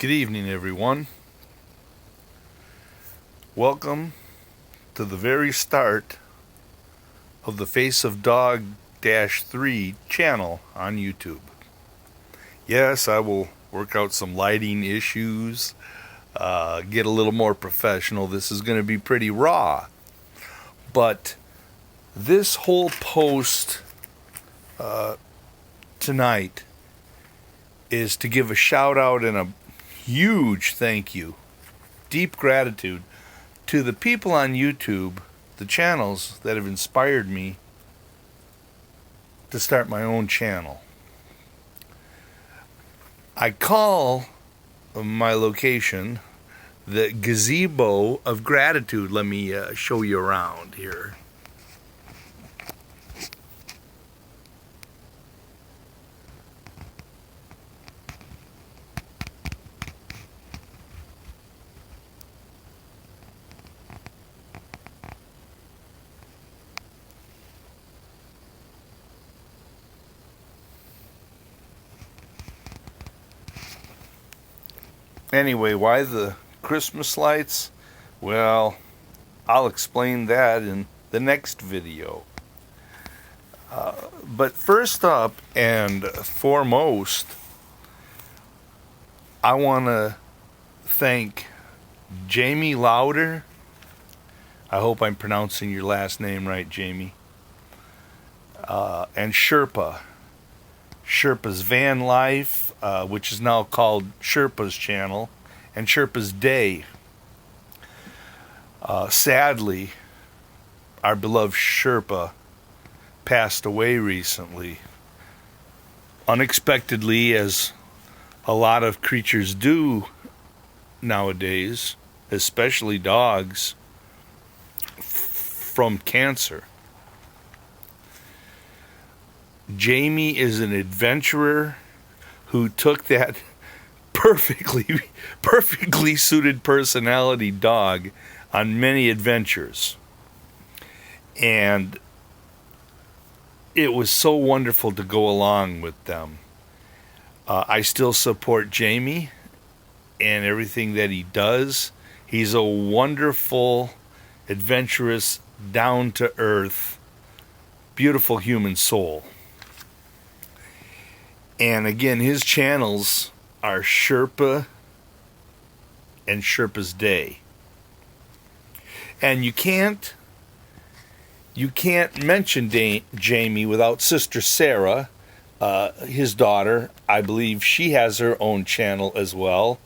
Good evening, everyone. Welcome to the very start of the Face of Dog-3 channel on YouTube. Yes, I will work out some lighting issues, get a little more professional. This is going to be pretty raw. But this whole post tonight is to give a shout out and a huge thank you, deep gratitude to the people on YouTube, the channels that have inspired me to start my own channel. I call my location the Gazebo of Gratitude. Let me show you around here. Anyway, why the Christmas lights? Well, I'll explain that in the next video. But first up and foremost, I want to thank Jamie Lauder. I hope I'm pronouncing your last name right, Jamie. And SHERPA'S Van Life, which is now called SHERPA'S Channel, and SHERPA'S Day. Sadly, our beloved Sherpa passed away recently. Unexpectedly, as a lot of creatures do nowadays, especially dogs, from cancer. Jamie is an adventurer who took that perfectly suited personality dog on many adventures. And it was so wonderful to go along with them. I still support Jamie and everything that he does. He's a wonderful, adventurous, down-to-earth, beautiful human soul. And again, his channels are Sherpa and SHERPA'S Day. And you can't mention Jamie without Sister Sarah, his daughter. I believe she has her own channel as well.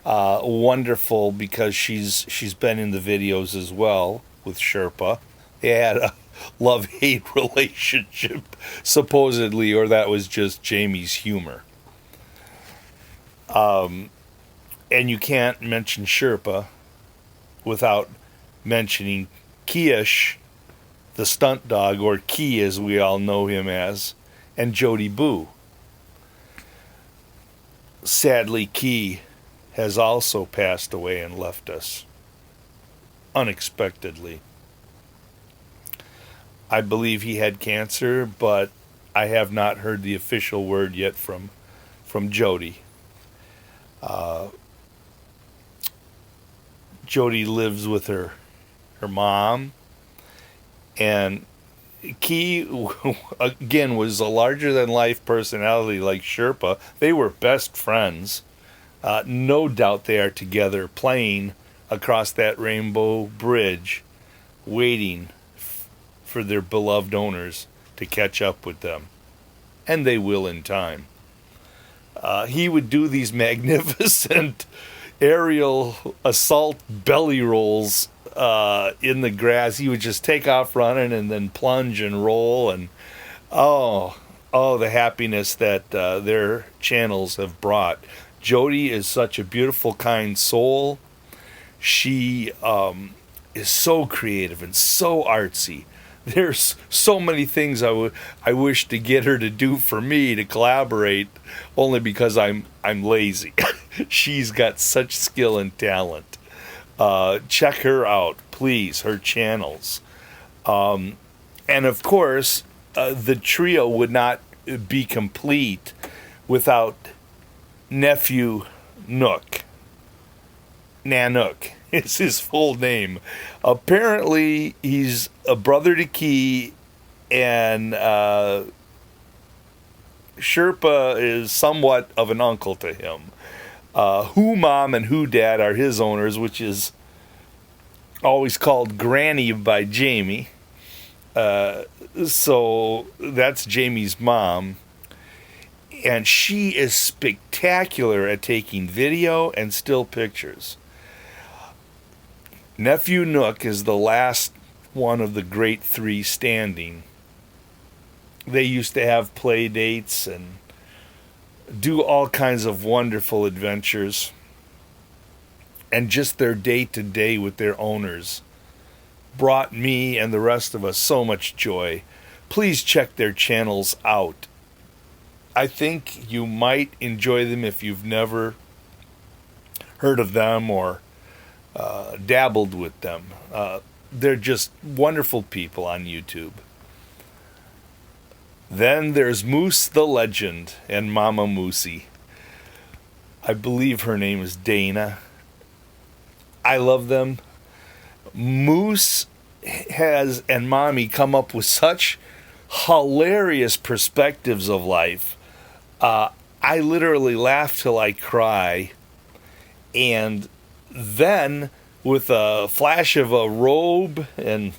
Wonderful, because she's been in the videos as well with Sherpa. They had a love-hate relationship, supposedly, or that was just Jamie's humor. And you can't mention Sherpa without mentioning KEYUSH, the stunt dog, or Key as we all know him as, and JODI Boo. Sadly, Key has also passed away and left us unexpectedly. I believe he had cancer, but I have not heard the official word yet from JODI. JODI lives with her mom, and Key, again, was a larger-than-life personality like Sherpa. They were best friends. No doubt they are together playing across that rainbow bridge, waiting for their beloved owners to catch up with them. And they will in time. He would do these magnificent aerial assault belly rolls in the grass. He would just take off running and then plunge and roll. And oh, the happiness that their channels have brought. JODI is such a beautiful, kind soul. She is so creative and so artsy. There's so many things I wish to get her to do for me, to collaborate, only because I'm lazy. She's got such skill and talent. Check her out, please, her channels. And of course, the trio would not be complete without NEPHEW NOOK. NOOK is his full name. Apparently, he's a brother to Key, and Sherpa is somewhat of an uncle to him. Who Mom and Who Dad are his owners, which is always called Granny by Jamie. So that's Jamie's mom. And she is spectacular at taking video and still pictures. Nephew Nook is the last one of the great three standing. They used to have play dates and do all kinds of wonderful adventures. And just their day-to-day with their owners brought me and the rest of us so much joy. Please check their channels out. I think you might enjoy them if you've never heard of them or dabbled with them. They're just wonderful people on YouTube. Then there's Moose the Legend and Mama Moosey. I believe her name is Dana. I love them. Moose has and Mommy come up with such hilarious perspectives of life. I literally laugh till I cry. And then, with a flash of a robe and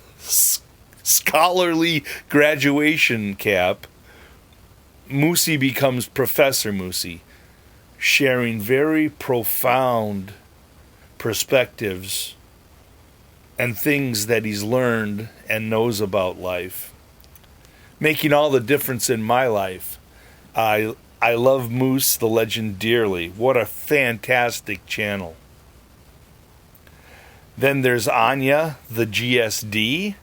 scholarly graduation cap, Moosey becomes Professor Moosey, sharing very profound perspectives and things that he's learned and knows about life, making all the difference in my life. I love Moose the Legend dearly. What a fantastic channel. Then there's ANYA, the GSD.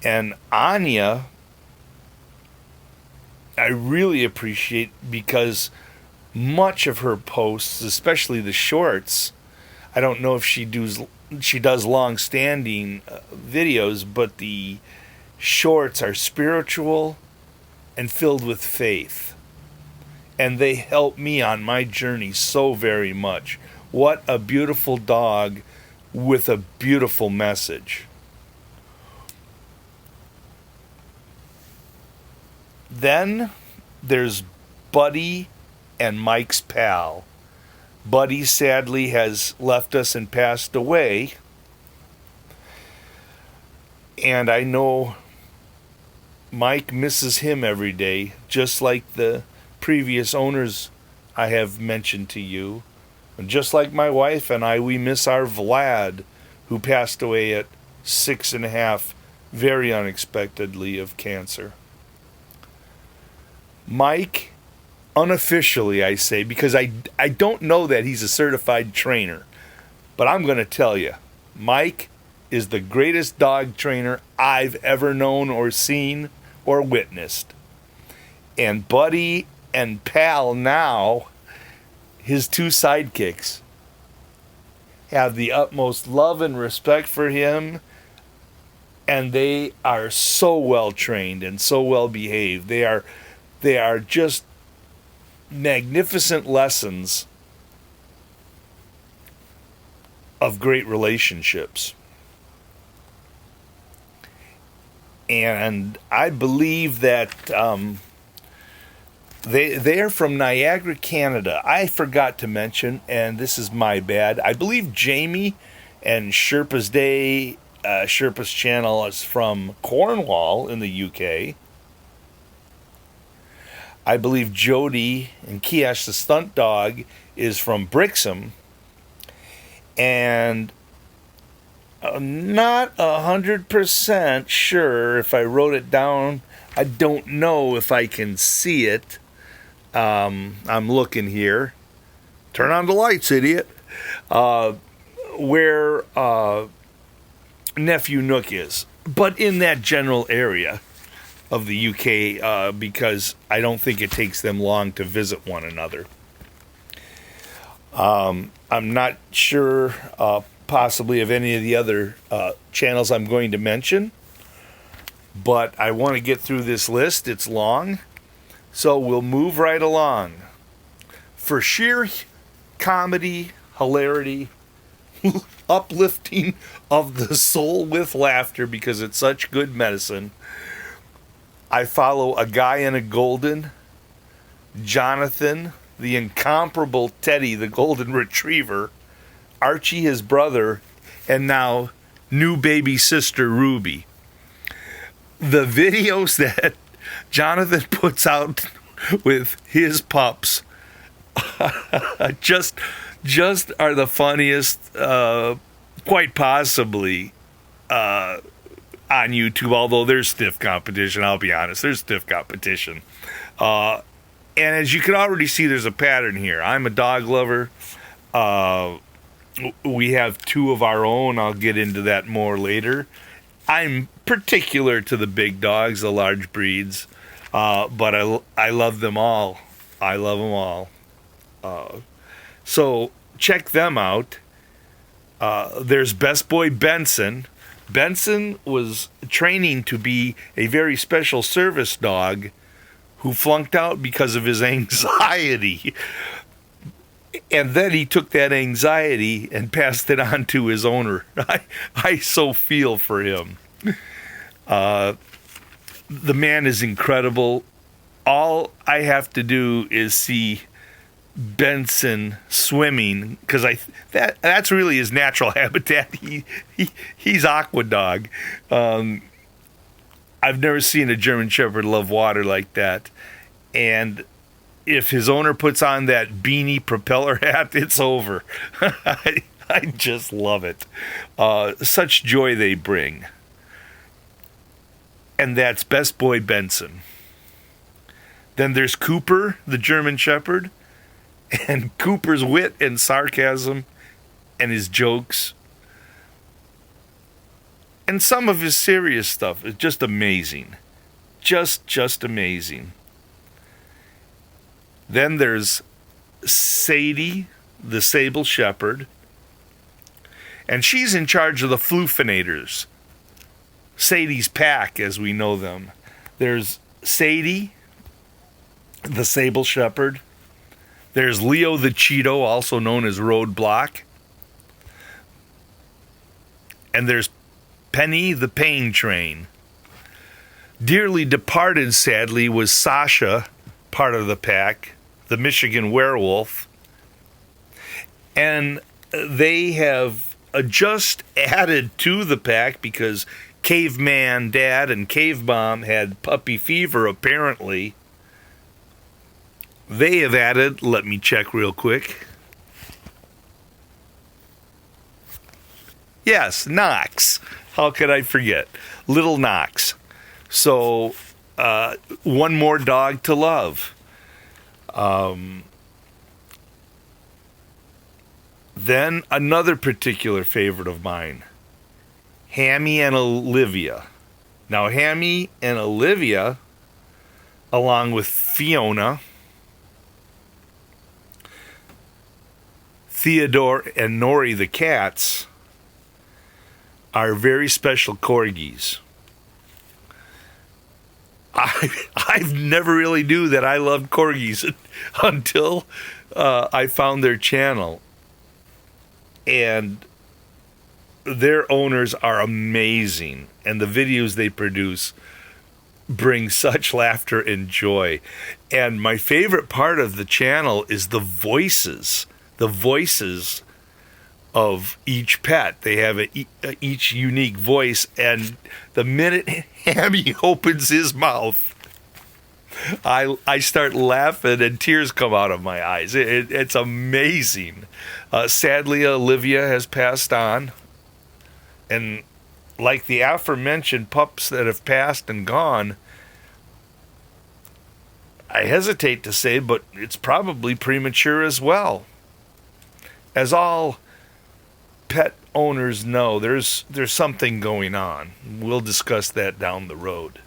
And ANYA, I really appreciate because much of her posts, especially the shorts, I don't know if she does long-standing videos, but the shorts are spiritual and filled with faith. And they help me on my journey so very much. What a beautiful dog with a beautiful message. Then there's Buddy and Mike's pal. Buddy sadly has left us and passed away. And I know Mike misses him every day, just like the previous owners I have mentioned to you. And just like my wife and I, we miss our Vlad, who passed away at 6.5, very unexpectedly, of cancer. Mike, unofficially I say, because I don't know that he's a certified trainer, but I'm going to tell you, Mike is the greatest dog trainer I've ever known or seen or witnessed. And Buddy and Pal now, his two sidekicks, have the utmost love and respect for him, and they are so well trained and so well behaved. They are just magnificent lessons of great relationships. And I believe that they are from Niagara, Canada. I forgot to mention, and this is my bad, I believe Jamie and Sherpa's Day, Sherpa's channel is from Cornwall in the UK. I believe JODI and KEYUSH, the stunt dog, is from Brixham. And I'm not 100% sure if I wrote it down. I don't know if I can see it. I'm looking here. Turn on the lights, idiot. Where Nephew Nook is. But in that general area of the UK, because I don't think it takes them long to visit one another. I'm not sure possibly of any of the other channels I'm going to mention, but I want to get through this list. It's long, so we'll move right along. For sheer comedy, hilarity, uplifting of the soul with laughter because it's such good medicine. I follow a guy and a golden, Jonathan, the incomparable Teddy, the golden retriever, Archie, his brother, and now new baby sister Ruby. The videos that Jonathan puts out with his pups just are the funniest, quite possibly on YouTube, although there's stiff competition. I'll be honest, there's stiff competition. And as you can already see, there's a pattern here. I'm a dog lover. We have two of our own. I'll get into that more later. I'm particular to the big dogs, the large breeds, but I love them all. I love them all. So check them out. There's Best Boy Benson. Benson was training to be a very special service dog who flunked out because of his anxiety. And then he took that anxiety and passed it on to his owner. I so feel for him. The man is incredible. All I have to do is see Benson swimming, because that's really his natural habitat. He's aqua dog. I've never seen a German Shepherd love water like that. And if his owner puts on that beanie propeller hat, it's over. I just love it. Such joy they bring. And that's Best Boy Benson. Then there's Cooper, the German Shepherd. And Cooper's wit and sarcasm and his jokes and some of his serious stuff is just amazing. Just amazing. Then there's Sadie, the Sable Shepherd. And she's in charge of the Floofinators. Sadie's pack, as we know them. There's Sadie, the Sable Shepherd. There's Leo the Cheeto, also known as Roadblock. And there's Penny the Pain Train. Dearly departed, sadly, was Sasha, part of the pack, the Michigan Werewolf. And they have just added to the pack because Caveman Dad and Cave Mom had puppy fever, apparently. They have added, let me check real quick. Yes, Knox. How could I forget? Little Knox. So, one more dog to love. Then another particular favorite of mine, Hammy and Olivia. Now, Hammy and Olivia, along with Fiona, Theodore and Nori the cats, are very special corgis. I've never really knew that I loved corgis until I found their channel. And their owners are amazing. And the videos they produce bring such laughter and joy. And my favorite part of the channel is the voices. The voices of each pet. They have each unique voice, and the minute Hammy opens his mouth, I start laughing and tears come out of my eyes. It's amazing. Sadly, Olivia has passed on, and like the aforementioned pups that have passed and gone, I hesitate to say, but it's probably premature as well. As all pet owners know, there's something going on. We'll discuss that down the road.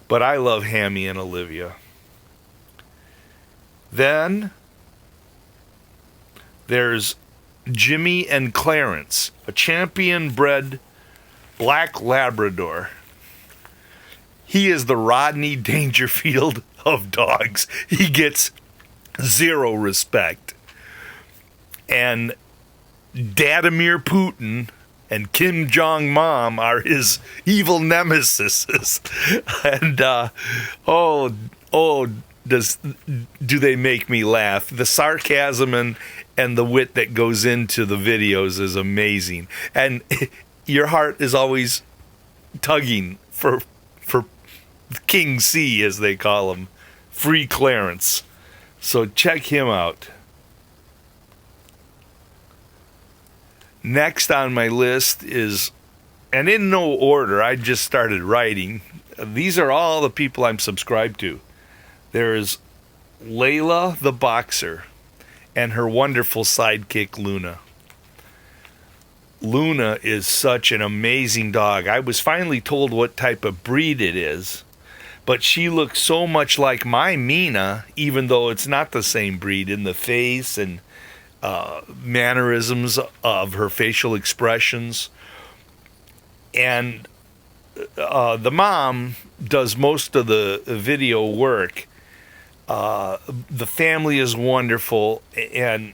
But I love Hammy and Olivia. Then there's Jimmy and Clarence, a champion-bred black Labrador. He is the Rodney Dangerfield of dogs. He gets zero respect. and Vladimir Putin and Kim Jong Mom are his evil nemesis. And do they make me laugh? The sarcasm and the wit that goes into the videos is amazing, and your heart is always tugging for King C, as they call him, Free Clarence. So check him out. Next on my list is, and in no order, I just started writing. These are all the people I'm subscribed to. There's LAYLA the boxer and her wonderful sidekick Luna. Luna is such an amazing dog. I was finally told what type of breed it is, but she looks so much like my Mina, even though it's not the same breed in the face and mannerisms of her facial expressions. And the mom does most of the video work. The family is wonderful, and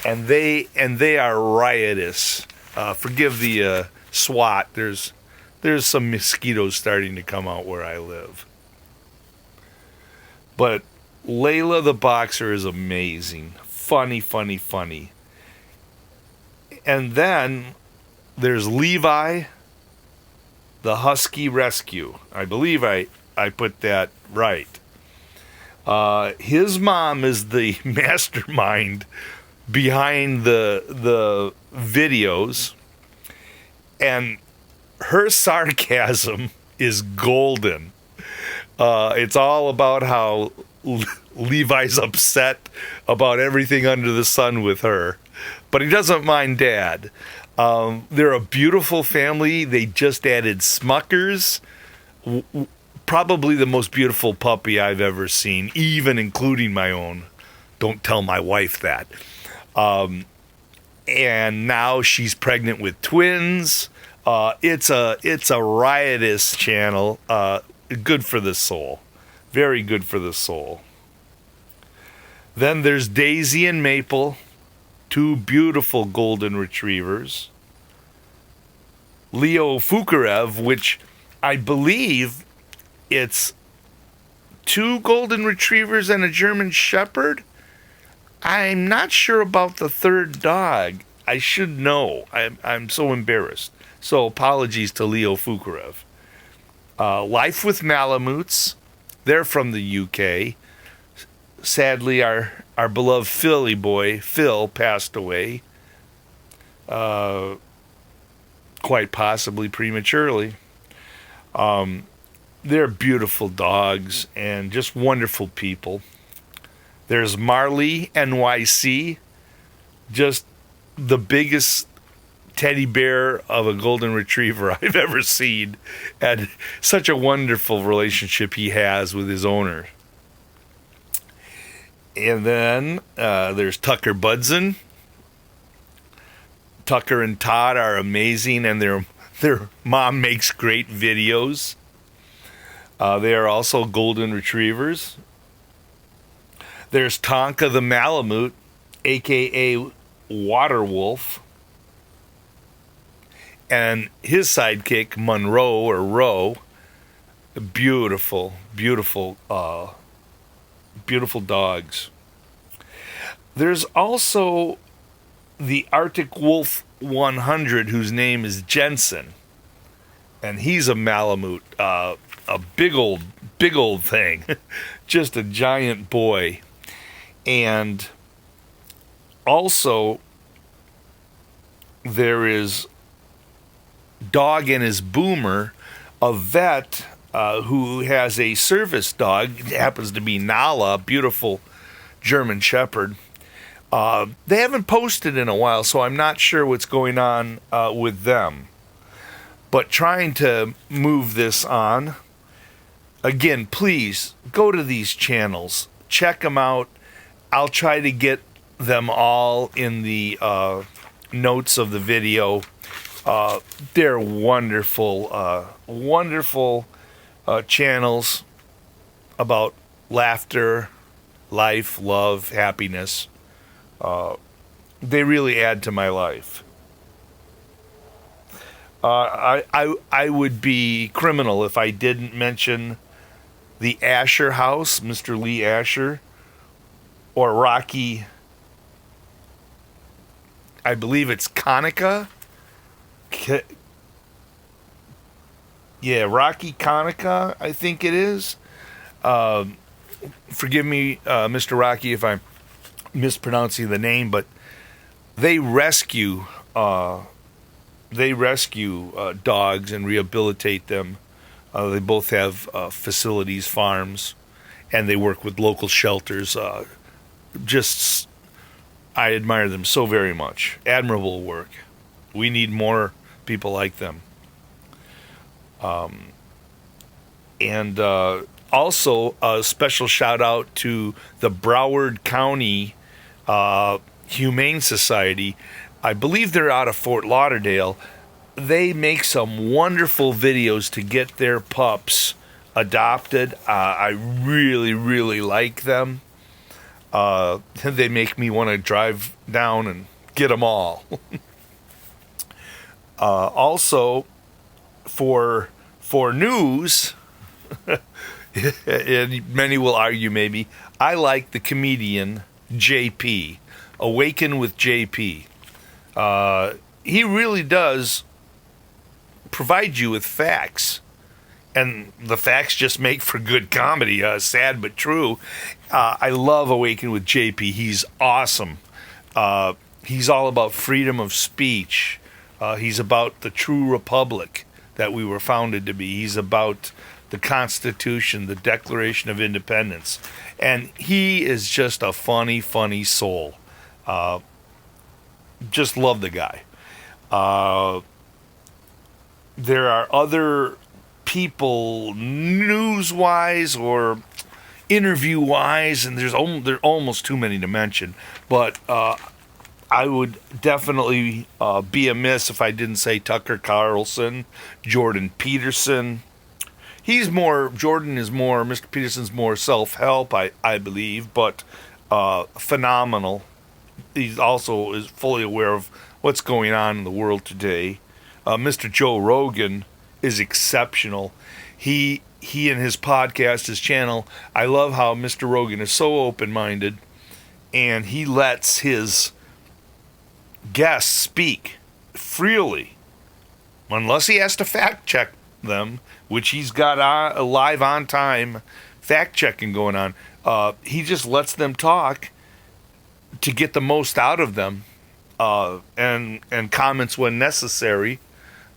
they are riotous. Forgive the swat. There's some mosquitoes starting to come out where I live. But LAYLA the boxer is amazing. Funny. And then there's Levi the husky rescue. I believe I put that right. His mom is the mastermind behind the videos, and her sarcasm is golden. It's all about how Levi's upset about everything under the sun with her, but he doesn't mind Dad. They're a beautiful family. They just added Smuckers, probably the most beautiful puppy I've ever seen, even including my own. Don't tell my wife that. And now she's pregnant with twins. It's a riotous channel. Good for the soul. Very good for the soul. Then there's Daisy and Maple, two beautiful golden retrievers. Leo Fukarev, which I believe it's two golden retrievers and a German Shepherd. I'm not sure about the third dog. I should know. I'm so embarrassed. So apologies to Leo Fukarev. Life with Malamutes. They're from the UK. Sadly, our beloved Philly boy, Phil, passed away. Quite possibly prematurely. They're beautiful dogs and just wonderful people. There's Marley NYC, just the biggest teddy bear of a golden retriever I've ever seen, and such a wonderful relationship he has with his owner. And then there's Tucker Budson. Tucker and Todd are amazing, and their mom makes great videos. They are also golden retrievers. There's Tonka the Malamute, a.k.a. Waterwolf, and his sidekick, Monroe, or Roe. Beautiful dogs. There's also the Arctic Wolf 100, whose name is Jensen, and he's a Malamute, a big old thing, just a giant boy. And also there is Dog and His Boomer, a vet who has a service dog. It happens to be Nala, beautiful German Shepherd. They haven't posted in a while, so I'm not sure what's going on with them. But trying to move this on. Again, please go to these channels. Check them out. I'll try to get them all in the notes of the video. They're wonderful channels about laughter, life, love, happiness. they really add to my life. I would be criminal if I didn't mention the Asher House, Mr. Lee Asher, or Rocky, I believe it's KANAKA. Rocky KANAKA, I think it is. Forgive me, Mr. Rocky, if I'm mispronouncing the name, but they rescue dogs and rehabilitate them. They both have facilities, farms, and they work with local shelters. I admire them so very much. Admirable work. We need more people like them. And also a special shout out to the Broward County Humane Society. I believe they're out of Fort Lauderdale. They make some wonderful videos to get their pups adopted. I really, really like them. They make me want to drive down and get them all. Also, for news, and many will argue maybe, I like the comedian JP, Awaken with JP. He really does provide you with facts, and the facts just make for good comedy, sad but true. I love Awaken with JP. He's awesome. He's all about freedom of speech. He's about the true republic that we were founded to be. He's about the Constitution, the Declaration of Independence. And he is just a funny, funny soul. Just love the guy. There are other people, news-wise or interview-wise, and there are almost too many to mention. But I would definitely be amiss if I didn't say Tucker Carlson, Jordan Peterson. Mr. Peterson's more self-help, I believe, but phenomenal. He also is fully aware of what's going on in the world today. Mr. Joe Rogan is exceptional. He and his podcast, his channel, I love how Mr. Rogan is so open-minded, and he lets his guests speak freely, unless he has to fact-check them, which he's got a live on-time fact-checking going on. He just lets them talk to get the most out of them, and comments when necessary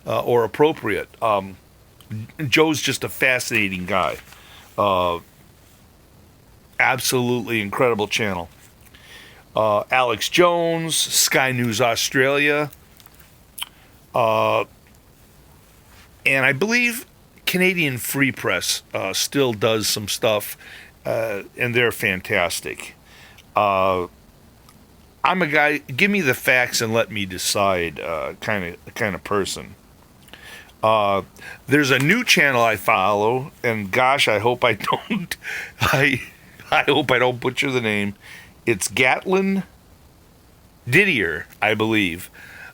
or appropriate. Joe's just a fascinating guy. Absolutely incredible channel. Alex Jones, Sky News Australia, and I believe Canadian Free Press still does some stuff, and they're fantastic. I'm a guy, give me the facts and let me decide kind of person. There's a new channel I follow, and gosh, I hope I don't I hope I don't butcher the name. It's GATLIN DIDIER, I believe.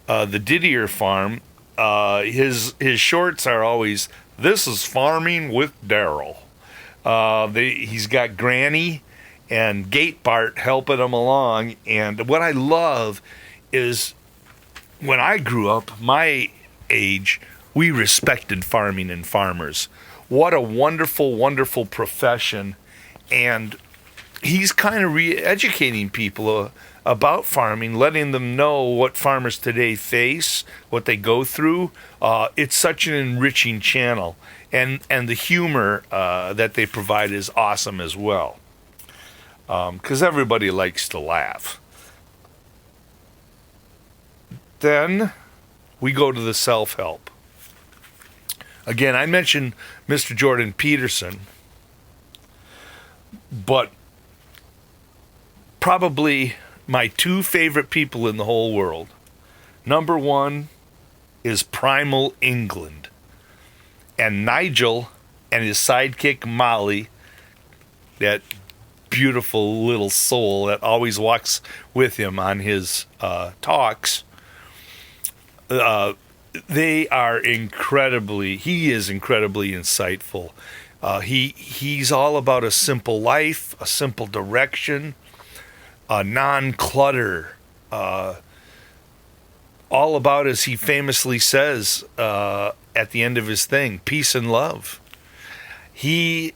The DIDIER farm. His shorts are always, "This is farming with Daryl." He's got Granny and Gate Bart helping him along. And what I love is, when I grew up, my age, we respected farming and farmers. What a wonderful, wonderful profession. And he's kind of re-educating people about farming, letting them know what farmers today face, what they go through. It's such an enriching channel. And the humor that they provide is awesome as well. Because everybody likes to laugh. Then we go to the self-help. Again, I mentioned Mr. Jordan Peterson, but probably my two favorite people in the whole world. Number one is Primal England. And Nigel and his sidekick Molly, that beautiful little soul that always walks with him on his talks. He is incredibly insightful. He's all about a simple life, a simple direction, a non-clutter. All about, as he famously says at the end of his thing, peace and love. He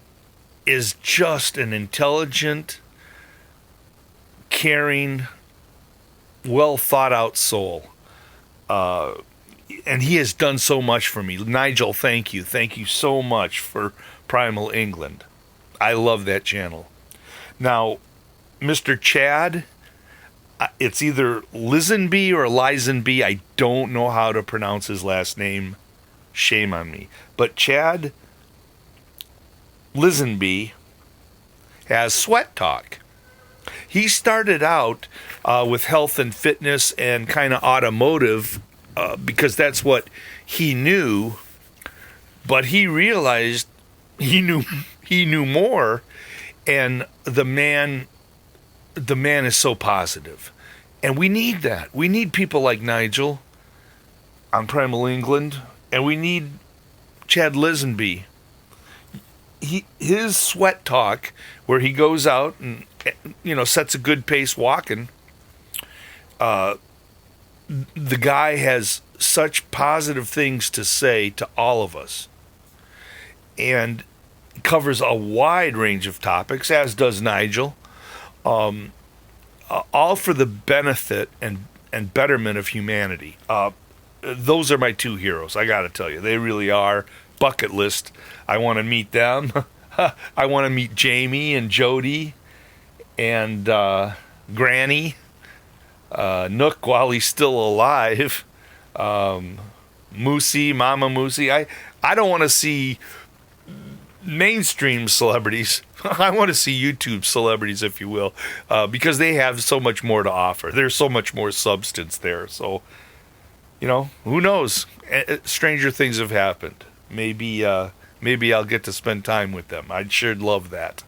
is just an intelligent, caring, well thought out soul. And he has done so much for me. Nigel, thank you. Thank you so much for Primal England. I love that channel. Now, Mr. Chad, it's either LISONBEE or LISONBEE. I don't know how to pronounce his last name. Shame on me. But Chad LISONBEE has Sweat Talk. He started out with health and fitness and kind of automotive because that's what he knew. But he realized he knew more, and the man is so positive. And we need that. We need people like Nigel on Primal England, and we need Chad LISONBEE. His Sweat Talk, where he goes out and sets a good pace walking. The guy has such positive things to say to all of us, and covers a wide range of topics, as does Nigel. All for the benefit and betterment of humanity. Those are my two heroes. I got to tell you, they really are. Bucket list. I want to meet them. I want to meet Jamie and JODI and Granny, Nook while he's still alive, Moosey, Mama Moosey. I don't want to see mainstream celebrities. I want to see YouTube celebrities, if you will, because they have so much more to offer. There's so much more substance there. So, who knows? Stranger things have happened. Maybe I'll get to spend time with them. I'd sure love that.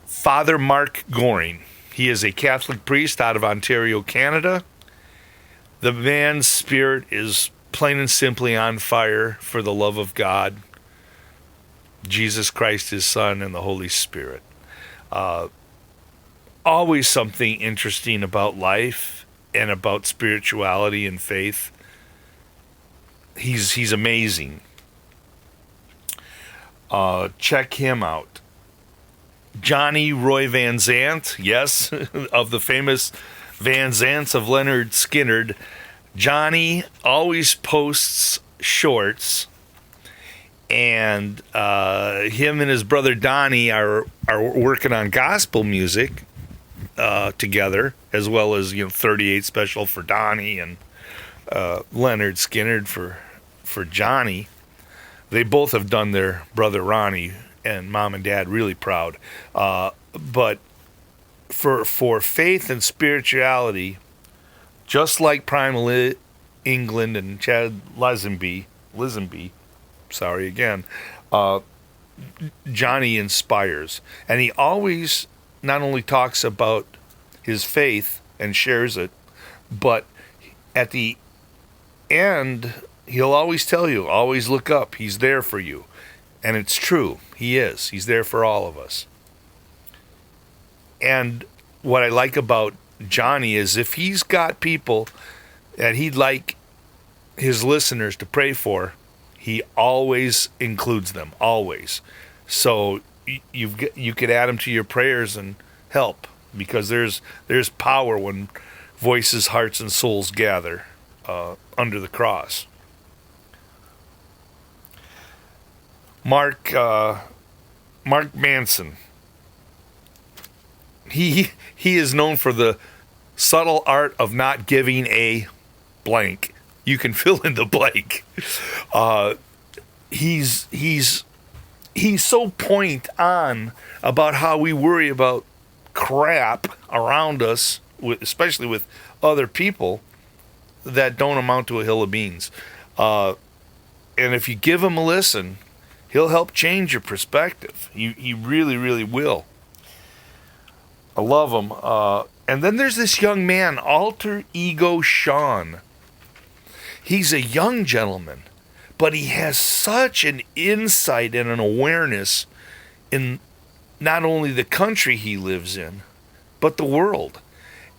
Father Mark Goring. He is a Catholic priest out of Ontario, Canada. The man's spirit is plain and simply on fire for the love of God, Jesus Christ, his Son, and the Holy Spirit. Always something interesting about life and about spirituality and faith. He's amazing. Check him out. Johnny Roy VANZANT, yes, of the famous VANZANTs of Leonard Skinner. Johnny always posts shorts, and him and his brother Donnie are working on gospel music together, as well as 38 Special for Donnie and Leonard Skinner for Johnny. They both have done their brother Ronnie and mom and dad really proud. But for faith and spirituality, just like Primal England and Chad LISONBEE, sorry again, Johnny inspires. And he always not only talks about his faith and shares it, but at the end, he'll always tell you, always look up. He's there for you. And it's true. He is. He's there for all of us. And what I like about Johnny is if he's got people that he'd like his listeners to pray for, he always includes them. Always. So you could add them to your prayers and help, because there's power when voices, hearts, and souls gather under the cross. Mark Manson. He is known for the subtle art of not giving a blank. You can fill in the blank. He's so point on about how we worry about crap around us, especially with other people that don't amount to a hill of beans. And if you give him a listen, He'll help change your perspective. He really, really will. I love him. And then there's this young man, Alter Ego Shawn. He's a young gentleman, but he has such an insight and an awareness in not only the country he lives in, but the world.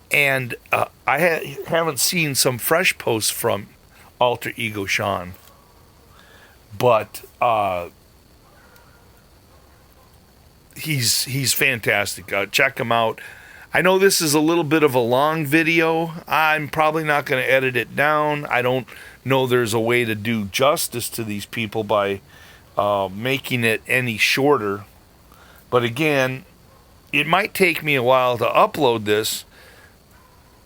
And I haven't seen some fresh posts from Alter Ego Shawn, but he's fantastic. Check him out. I know this is a little bit of a long video. I'm probably not going to edit it down. I don't know there's a way to do justice to these people by making it any shorter. But again, it might take me a while to upload this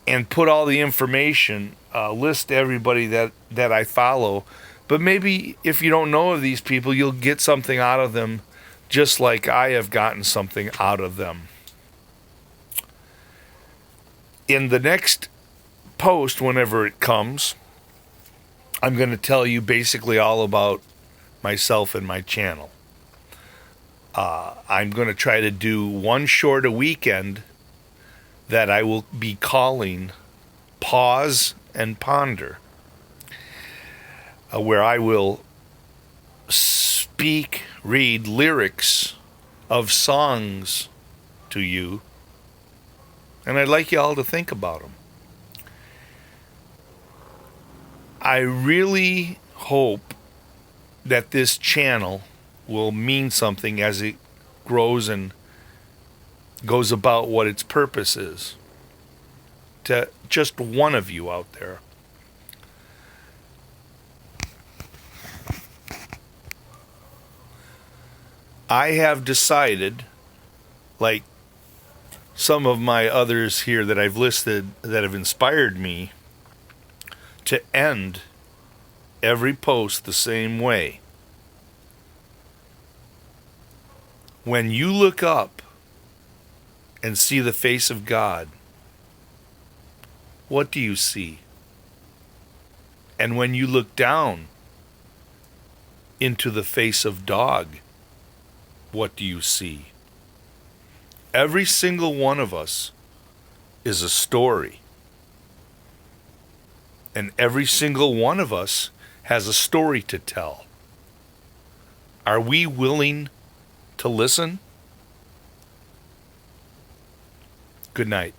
and put all the information, list everybody that I follow. But maybe if you don't know of these people, you'll get something out of them just like I have gotten something out of them. In the next post, whenever it comes, I'm going to tell you basically all about myself and my channel. I'm going to try to do one short a weekend that I will be calling Pause and Ponder, where I will read lyrics of songs to you, and I'd like you all to think about them. I really hope that this channel will mean something as it grows and goes about what its purpose is to just one of you out there. I have decided, like some of my others here that I've listed that have inspired me, to end every post the same way. When you look up and see the face of God, what do you see? And when you look down into the face of dog, what do you see? Every single one of us is a story. And every single one of us has a story to tell. Are we willing to listen? Good night.